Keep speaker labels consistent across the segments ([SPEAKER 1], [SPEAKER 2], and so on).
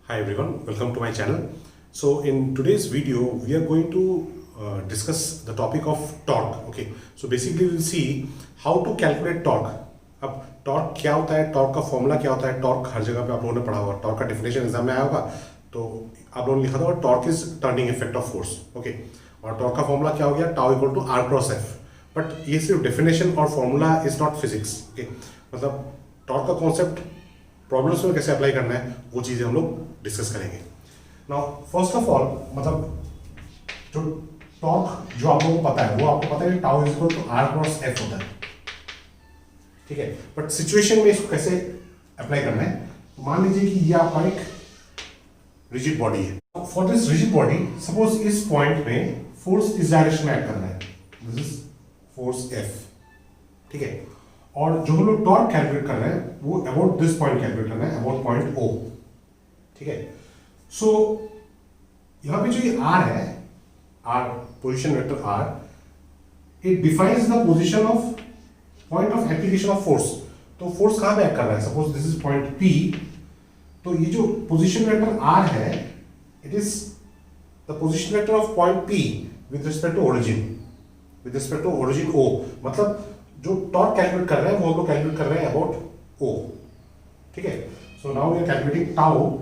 [SPEAKER 1] Hi everyone, welcome to my channel. So in today's video, we are going to discuss the topic of torque. Okay, so basically we'll see how to calculate torque. अब torque क्या होता है, torque का formula क्या होता है, torque हर जगह पे आप लोगों ने पढ़ा होगा, टॉर्क का डेफिनेशन एग्जाम में आया होगा, तो आप लोगों ने लिखा था torque is turning effect of force. Okay, और टॉर्क का फॉर्मूला क्या हो गया, tau equal to are cross F. But ये सिर्फ डेफिनेशन और formula is not physics. Okay, मतलब टॉर्क का कॉन्सेप्ट प्रॉब्लम्स में कैसे अप्लाई करना है वो चीज़ें हम लोग डिस्कस करेंगे. नाउ फर्स्ट ऑफ ऑल, मतलब जो टॉर्क जो आप लोगों को पता है वो आपको पता है कि tau is equal to are cross F होता है. ठीक है, बट सिचुएशन में इसको कैसे अप्लाई करना है, तो मान लीजिए कि ये आपका एक रिजिड बॉडी है. For this rigid body suppose इस पॉइंट में फोर्स इस डायरेक्शन में एक्ट कर रहा है, दिस इज फोर्स एफ. ठीक है, और जो हम लोग टॉर्क कैलकुलेट कर रहे हैं वो अबाउट दिस पॉइंट कैलकुलेट करना है, अबाउट पॉइंट ओ. ठीक है, सो यहां पे जो ये आर है, r position vector r, it defines the position of point of application of force. तो फोर्स कहां पे एक्ट कर रहा है, suppose this is point P, तो ये जो पोजीशन वेक्टर आर है, it is the position vector of point P with respect to origin, with respect to origin O. मतलब जो टॉर्क कैलकुलेट कर रहे हैं वो हम लोग कैलकुलेट कर रहे हैं अबाउट ओ. ठीक है, so now we are calculating tau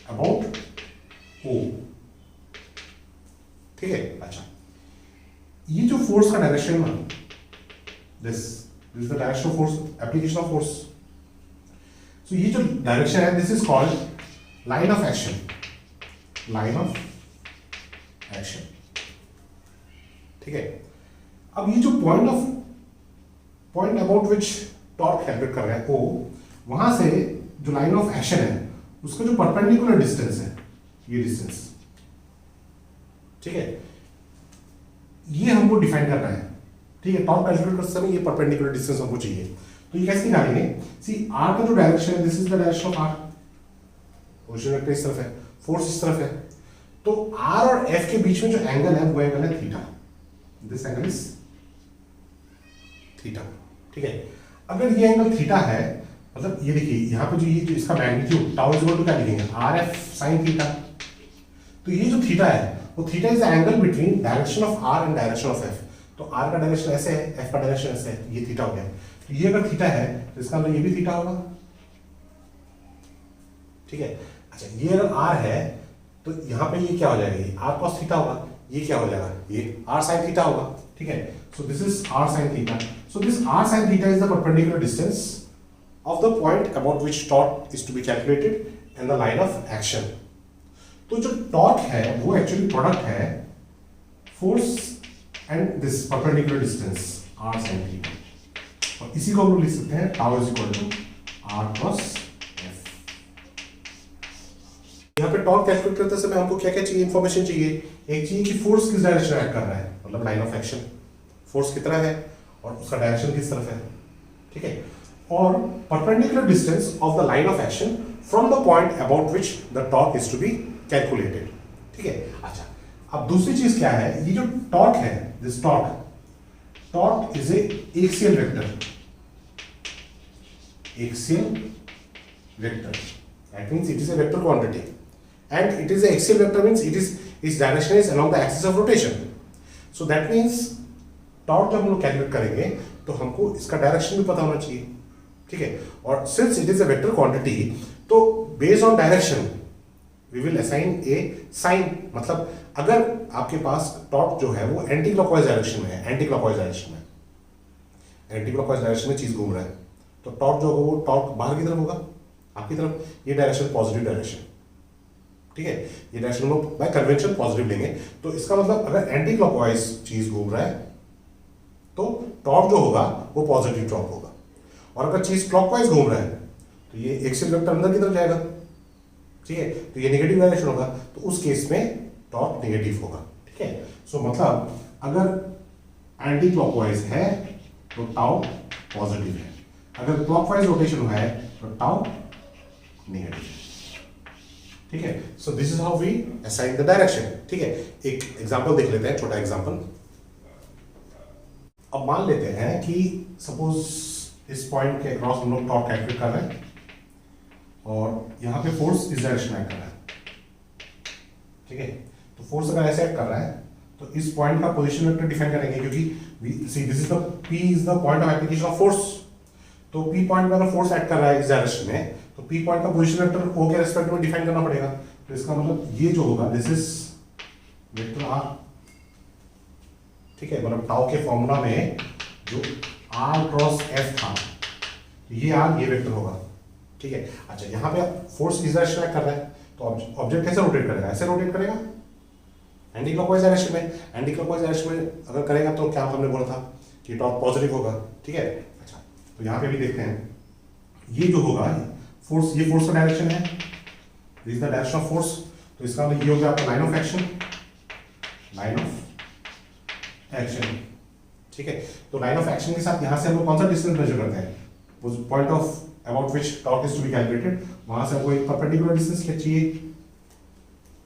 [SPEAKER 1] about O. ठीक है, अच्छा, ये जो फोर्स का डायरेक्शन है, this is the direction of force, application of force. So ये जो डायरेक्शन है, this is called line of action, line of action. ठीक है, अब ये जो point about which torque calculate कर रहे हैं ओ, वहां से जो लाइन ऑफ एक्शन है उसका जो परपेंडिकुलर डिस्टेंस है, ये डिस्टेंस. ठीक है, ये हमको डिफाइन करना है. ठीक है, टॉर्क कैलकुलेट करते समय ये परपेंडिकुलर डिस्टेंस हमको चाहिए. तो ये कैसे निकालेंगे, सी आर का जो डायरेक्शन है, this is the direction of R, position vector इस तरफ है, फोर्स इस तरफ है, तो आर और एफ के बीच में जो एंगल है वो एंगल है theta. This angle is theta. ठीक है, अगर ये एंगल थीटा है, मतलब ये देखिए यहाँ पे जो इसका magnitude tau is equal to क्या लिखेंगे, आर एफ साइन थीटा. तो ये जो थीटा है वो theta is the angle between direction of R and direction of F. तो आर का डायरेक्शन ऐसे है, एफ का डायरेक्शन ऐसे है, ये थीटा हो गया. तो ये अगर थीटा है तो इसका मतलब ये भी थीटा होगा. ठीक है, अच्छा, ये अगर आर है तो यहाँ पे ये क्या हो जाएगा, ये आर कॉस थीटा होगा, ये क्या हो जाएगा, ये आर साइन थीटा होगा. ठीक है, so this is R sine theta. So this R sine theta is the perpendicular distance of the point about which torque is to be calculated and the line of action. तो जो torque है वो actually product है force and this perpendicular distance R sine theta, और इसी को हम लोग लिख सकते हैं tau is equal to are cross F. यहाँ पे टॉर्क कैलकुलेट करते समय हमको क्या क्या चाहिए, इंफॉर्मेशन चाहिए. एक चाहिए कि फोर्स किस डायरेक्शन में एक्ट कर रहा है, मतलब लाइन ऑफ एक्शन, फोर्स कितना है और उसका डायरेक्शन किस तरफ है. ठीक है, और perpendicular distance of the line of action from the point about which the torque is to be calculated. ठीक है, अच्छा, अब दूसरी चीज क्या है, ये जो टॉर्क है, this torque is a axial vector, axial vector, that means it is a vector quantity and it is a axial vector, means it is its direction is along the axis of rotation. So that means torque जब हम लोग calculate करेंगे तो हमको इसका direction भी पता होना चाहिए. ठीक है, और since it is a vector quantity, तो based on direction we will assign a sign. मतलब अगर आपके पास टॉर्क जो है वो एंटी क्लॉकवाइज डायरेक्शन में है, एंटी क्लॉकवाइज डायरेक्शन में चीज घूम रहा है, तो टॉर्क जो होगा वो टॉर्क बाहर की तरफ होगा, आपकी तरफ. ये डायरेक्शन पॉजिटिव डायरेक्शन. ठीक है, ये डायरेक्शन हम लोग बाय कन्वेंशन पॉजिटिव लेंगे. तो इसका मतलब अगर एंटी क्लॉकवाइज चीज घूम रहा है तो टॉर्क जो होगा वो पॉजिटिव टॉर्क होगा, और अगर चीज क्लॉकवाइज घूम रहा है तो ये एक्सियल वेक्टर अंदर की तरफ जाएगा. ठीक है, तो ये नेगेटिव डायरेक्शन होगा, तो उस केस में टॉर्क नेगेटिव होगा. ठीक है, सो मतलब अगर एंटी क्लॉकवाइज है तो टाउ पॉजिटिव है, अगर क्लॉकवाइज रोटेशन है तो टाउ नेगेटिव. ठीक है, so this is how we assign the direction. ठीक है, एक एग्जांपल देख लेते हैं, छोटा एग्जांपल. अब मान लेते हैं कि सपोज इस पॉइंट के अक्रॉस हम लोग टॉर्क कैलकुलेट कर रहे हैं, और यहाँ पे फोर्स इस डायरेक्शन में एक्ट कर रहा है, ठीक है। तो फोर्स अगर ऐसे एक्ट कर रहा है तो इस पॉइंट का पोजीशन वेक्टर डिफाइन करेंगे, क्योंकि see this is the P is the point of application of force. तो P पॉइंट में अगर फोर्स एक्ट कर रहा है इस डायरेक्शन में, तो P पॉइंट का पोजीशन वेक्टर O के रेस्पेक्ट में डिफाइन करना पड़ेगा। तो इसका मतलब ये जो होगा दिस इज वेक्टर R, ठीक है। मतलब टाउ के फॉर्मूला में जो R क्रॉस F था, तो ये R ये वेक्टर होगा, ठीक है। अच्छा, यहाँ पे फोर्स इस डायरेक्शन में एक्ट कर रहा है, तो ऑब्जेक्ट कैसे रोटेट करेगा? ऐसे रोटेट करेगा एंटी क्लॉकवाइज डायरेक्शन में। एंटी क्लॉकवाइज डायरेक्शन में अगर करेगा तो क्या हमने बोला था कि टॉर्क पॉजिटिव होगा, ठीक है। अच्छा, तो यहाँ पे भी देखते हैं, ये जो होगा फोर्स, ये फोर्स का डायरेक्शन है, this is the direction of force. तो इसका मतलब ये हो गया आपका line of action, line of action, ठीक है। तो लाइन ऑफ एक्शन के साथ यहाँ से हम लोग कौन सा डिस्टेंस मेजर करते हैं? Point of about which torque is to be calculated, वहां से हमको एक परपेंडिकुलर डिस्टेंस चाहिए,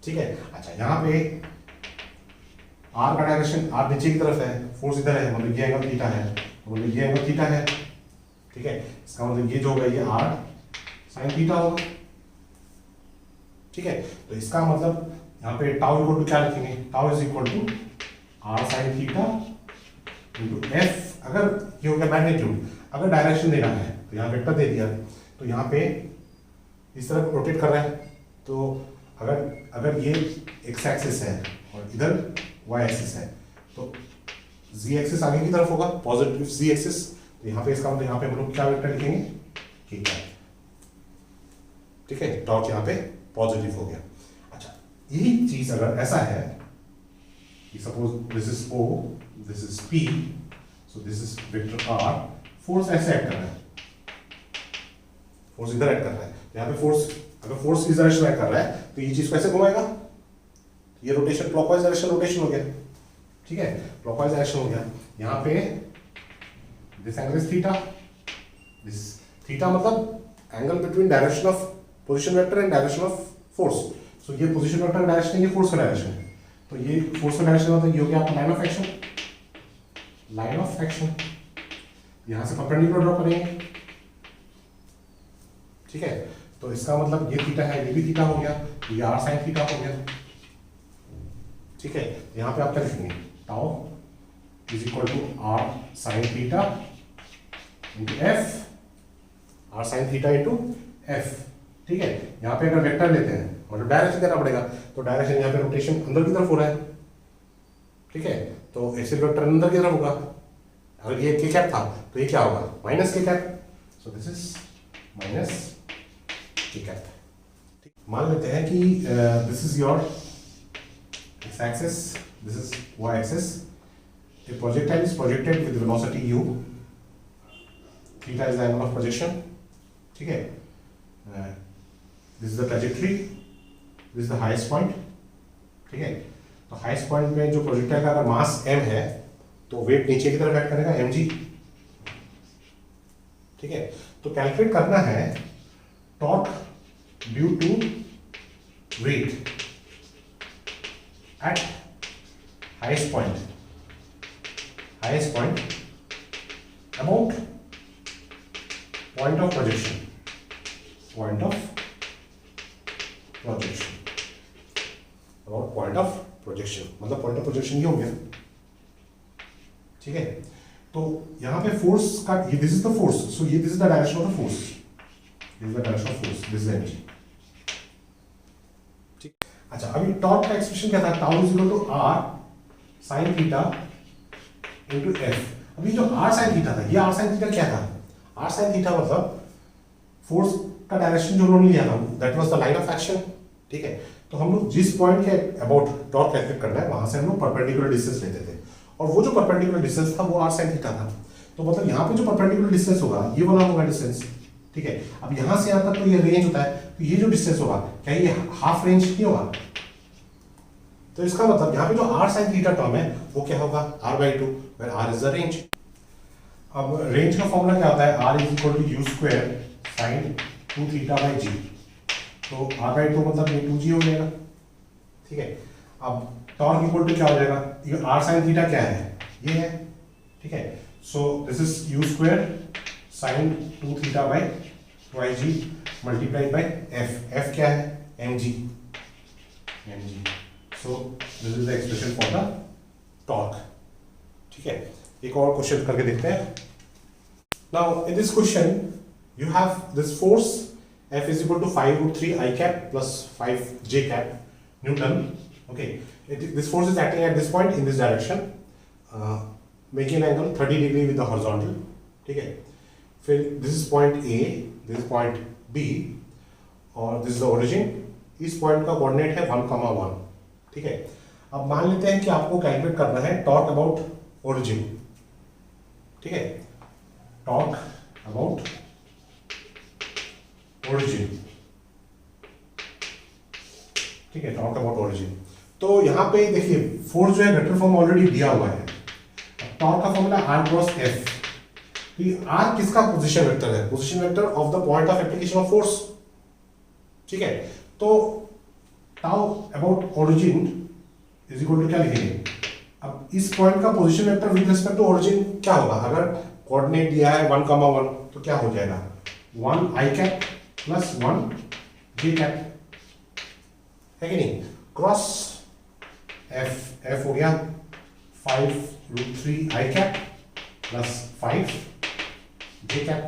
[SPEAKER 1] ठीक है। अच्छा, यहाँ पे R का डायरेक्शन, R नीचे की तरफ है, फोर्स इधर है, मतलब ये एंगल थीटा है, तो मतलब ये एंगल थीटा है, ठीक है। इसका मतलब ये जो होगा ये R साइन थीटा होगा, ठीक है। तो इसका मतलब यहाँ पे टाउ इक्वल टू क्या लिखेंगे? Tau is equal to R sine theta into F। अगर ये हो गया मैग्नीट्यूड, अगर डायरेक्शन देना है तो यहाँ वेक्टर दे दिया, तो यहाँ पे इस तरह रोटेट कर रहा है, तो अगर ये एक्स एक्सिस है और इधर वाई एक्सिस है, तो जी एक्सिस आगे की तरफ होगा, पॉजिटिव जी एक्सिस। तो यहाँ पे इसका मतलब यहाँ पे हम लोग क्या वेक्टर लिखेंगे? थीटा, ठीक है। टॉर्क यहाँ पे पॉजिटिव हो गया। अच्छा, यही चीज अगर ऐसा है कि suppose this is O, this is P, so this is vector R, force ऐसे एक्ट कर रहा है, फोर्स इधर एक्ट कर रहा है, यहाँ पे फोर्स, अगर फोर्स इस डायरेक्शन में एक्ट कर रहा है तो ये चीज कैसे घुमाएगा? ये रोटेशन क्लॉकवाइज डायरेक्शन रोटेशन हो गया, ठीक है, क्लॉकवाइज डायरेक्शन हो गया। यहाँ पे this angle is theta, this theta मतलब angle between direction of position vector and direction of force. So ये पोजीशन वेक्टर का डायरेक्शन है, ये फोर्स का डायरेक्शन है, तो ये फोर्स का डायरेक्शन मतलब ये हो गया आपका line of action, line of action. यहाँ से परपेंडिकुलर ड्रॉ करेंगे, ठीक है। तो इसका मतलब ये थीटा है, ये भी थीटा हो गया, ये R साइन थीटा हो गया, ठीक है। यहाँ पे आप क्या लिखेंगे? Tau is equal to R sine theta into F, R sine theta into F, ठीक है। यहाँ पे अगर वेक्टर लेते हैं, मतलब डायरेक्शन देना पड़ेगा, तो डायरेक्शन यहाँ पे रोटेशन अंदर की तरफ हो रहा है, ठीक है। तो एक्सियल वेक्टर अंदर की तरफ होगा, अगर ये के कैप था तो ये क्या होगा? माइनस के cap, so this is minus के कैप। मान लेते हैं कि this is your x axis, this is y axis, a projectile is projected with velocity u, theta is the angle of projection, ठीक है। this is the trajectory, this is the highest point, ठीक है। तो highest point में जो projectile का अगर मास m है तो वेट नीचे की तरफ एक्ट करेगा mg, ठीक है। तो कैलकुलेट करना है torque due to weight at highest point about point of projection, point of projection, about point of projection, मतलब point of projection ये हो गया, ठीक है। तो यहाँ पे फोर्स का ये this is the force, so ये this is the direction of the force, this is the direction of force, this is energy, ठीक। अच्छा, अभी टॉर्क का एक्सप्रेशन क्या था? Tau is equal to R sin theta into F। अभी जो R sin theta था, ये R sin थीटा क्या था? R sin थीटा मतलब फोर्स का डायरेक्शन जो उन्होंने लिया था, that was the line of action, ठीक है। तो हम लोग जिस पॉइंट के अबाउट टॉर्क कैलकुलेट करना है, वहां से हम लोग परपेंडिकुलर डिस्टेंस लेते थे, और वो जो परपेंडिकुलर डिस्टेंस था वो R sin थीटा था। तो मतलब यहाँ पे जो परपेंडिकुलर डिस्टेंस होगा ये वाला होगा डिस्टेंस, ठीक है। अब यहाँ से यहाँ तक तो ये रेंज होता है, तो ये जो डिस्टेंस होगा क्या ये हाफ रेंज नहीं होगा? तो इसका मतलब यहाँ पे जो R sin थीटा टर्म है वो क्या होगा? R/2, where R is the range। अब रेंज का फॉर्मूला क्या होता है? R is equal to u square sin 2 theta by g। तो R/2 मतलब ये 2g हो जाएगा, ठीक है। अब टॉर्क इक्वल टू क्या हो जाएगा? ये R sin थीटा क्या है? ये है, ठीक है। So this is u square sin 2 theta by 2g। Multiplied by F, F क्या है mg, so this is the expression for the torque. ठीक है, एक और क्वेश्चन करके देखते हैं। Now in this question you have this force F is equal to 5√3 I cap plus 5 J cap Newton. Okay, this force is acting at this point in this direction, making an angle 30 degree with the horizontal. ठीक है, फिर this is point A, this is point B और this is the origin। इस point का coordinate है 1,1। ठीक है, अब मान लेते हैं कि आपको कैलकुलेट करना है टॉर्क अबाउट ओरिजिन। ठीक है, टॉर्क अबाउट ओरिजिन। ठीक है, टॉक अबाउट ओरिजिन। तो यहां पे देखिए फोर्स जो है वेक्टर फॉर्म ऑलरेडी दिया हुआ है। टॉर्क का formula r cross f। r किसका पोजीशन वेक्टर है? Position vector of the point of application of force. ठीक है, तो tau about origin is equal to क्या लिखेंगे? अब इस पॉइंट का position vector with respect to origin क्या होगा? अगर कोऑर्डिनेट दिया है 1,1 तो क्या हो जाएगा? 1 I cap plus 1 J cap, है कि नहीं? क्रॉस F, F हो गया 5√3 I cap plus 5 J cap.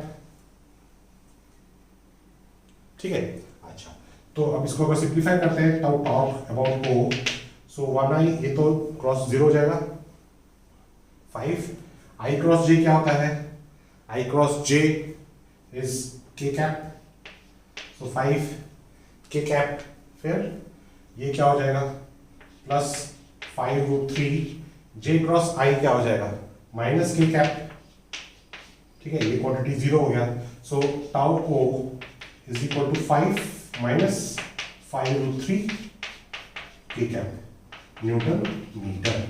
[SPEAKER 1] ठीक है, अच्छा, तो अब इसको अगर सिंप्लीफाई करते हैं तो torque about O, so 1I, ये तो क्रॉस 0 हो जाएगा। 5 I क्रॉस J क्या होता है? I cross J is K cap, so 5 K cap, फिर ये क्या हो जाएगा? प्लस 5√3 J क्रॉस I क्या हो जाएगा? Minus K cap. ठीक है, ये क्वांटिटी 0 हो गया, so tau O is equal to 5 minus 5√3 K cap newton metre.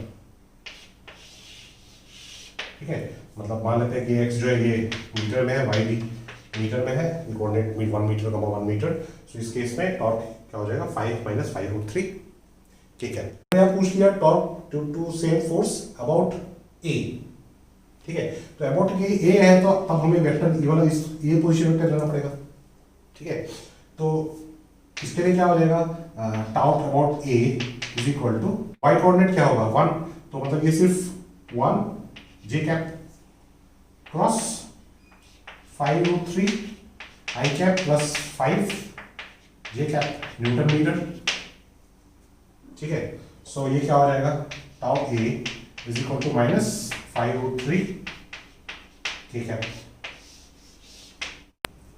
[SPEAKER 1] ठीक है, मतलब मान लेते हैं कि x जो है ये मीटर में है, y भी मीटर में है, कोऑर्डिनेट 1 मीटर 1 मीटर। सो इस केस में टॉर्क क्या हो जाएगा? 5 माइनस 5√3 ठीक है। मैंने पूछ लिया torque due to same force about A। ठीक है, तो अबाउट A है तो तब हमें वेक्टर ये वाला ये पोजीशन वेक्टर लेना पड़ेगा। ठीक है, तो इसके लिए क्या हो जाएगा? Torque about A is equal to y coordinate क्या होगा? 1, तो मतलब ये सिर्फ 1 J cap cross 5√3 I cap plus 5 J cap newton metre. ठीक है, सो ये क्या हो जाएगा? Tau A is equal to minus 5√3 K cap.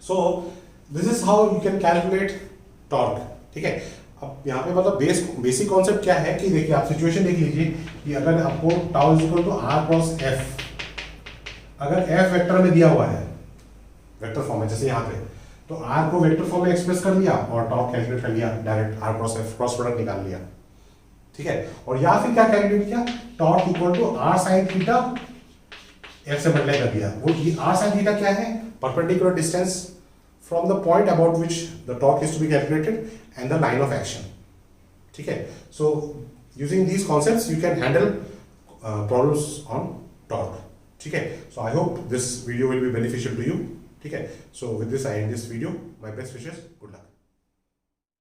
[SPEAKER 1] So this is how you can calculate torque. ठीक है, अब यहाँ पे मतलब बेसिक कॉन्सेप्ट क्या है कि देखिए आप सिचुएशन देख लीजिए कि अगर आपको tau is equal to r cross f, अगर f वेक्टर में दिया हुआ है, वेक्टर फॉर्म है जैसे यहाँ पे, तो r को वेक्टर फॉर्म में एक्सप्रेस कर लिया और टॉर्क कैलकुलेट कर लिया, direct r cross f cross product निकाल लिया। ठीक है, और या फिर क्या कैलकुलेट किया? Torque equal to r sin theta f से मल्टीप्लाई कर दिया। वो r sin थीटा क्या है? Perpendicular distance from the point about which the torque is to be calculated and the line of action. ठीक है, so using these concepts you can handle problems on torque. ठीक है, so I hope this video will be beneficial to you. ठीक है, so with this I end this video. My best wishes. Good luck.